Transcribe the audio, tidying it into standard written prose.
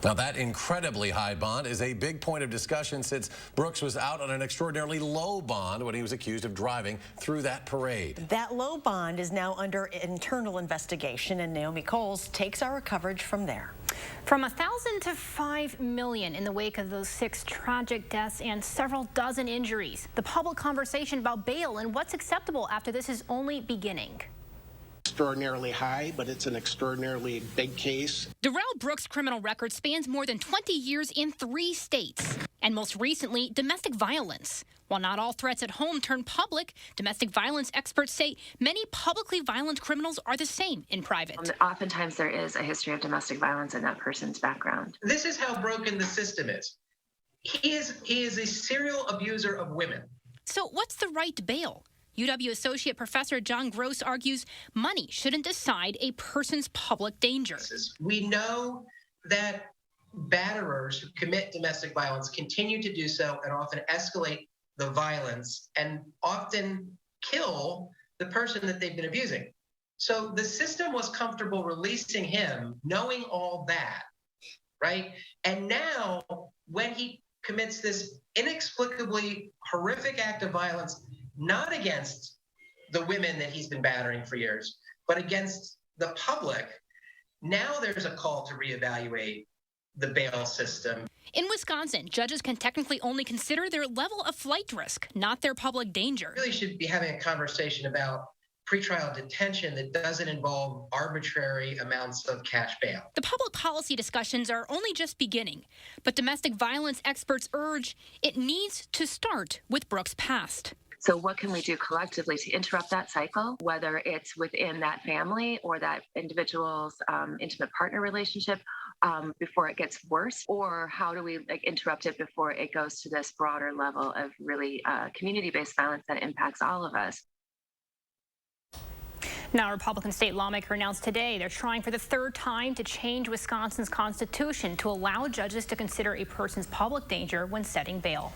Now, that incredibly high bond is a big point of discussion since Brooks was out on an extraordinarily low bond when he was accused of driving through that parade. That low bond is now under internal investigation, and Naomi Coles takes our coverage from there. From 1,000 to 5 million in the wake of those 6 tragic deaths and several dozen injuries. The public conversation about bail and what's acceptable after this is only beginning. Extraordinarily high, but it's an extraordinarily big case. Darrell Brooks' criminal record spans more than 20 years in 3 states, and most recently, domestic violence. While not all threats at home turn public, domestic violence experts say many publicly violent criminals are the same in private. Oftentimes there is a history of domestic violence in that person's background. This is how broken the system is. He is a serial abuser of women. So what's the right bail? UW Associate Professor John Gross argues money shouldn't decide a person's public danger. We know that batterers who commit domestic violence continue to do so and often escalate the violence and often kill the person that they've been abusing. So the system was comfortable releasing him, knowing all that, right? And now when he commits this inexplicably horrific act of violence, not against the women that he's been battering for years, but against the public, now there's a call to reevaluate the bail system. In Wisconsin, judges can technically only consider their level of flight risk, not their public danger. We really should be having a conversation about pretrial detention that doesn't involve arbitrary amounts of cash bail. The public policy discussions are only just beginning, but domestic violence experts urge it needs to start with Brooks' past. So what can we do collectively to interrupt that cycle, whether it's within that family or that individual's intimate partner relationship before it gets worse? Or how do we interrupt it before it goes to this broader level of really community-based violence that impacts all of us? Now, a Republican state lawmaker announced today they're trying for the 3rd time to change Wisconsin's constitution to allow judges to consider a person's public danger when setting bail.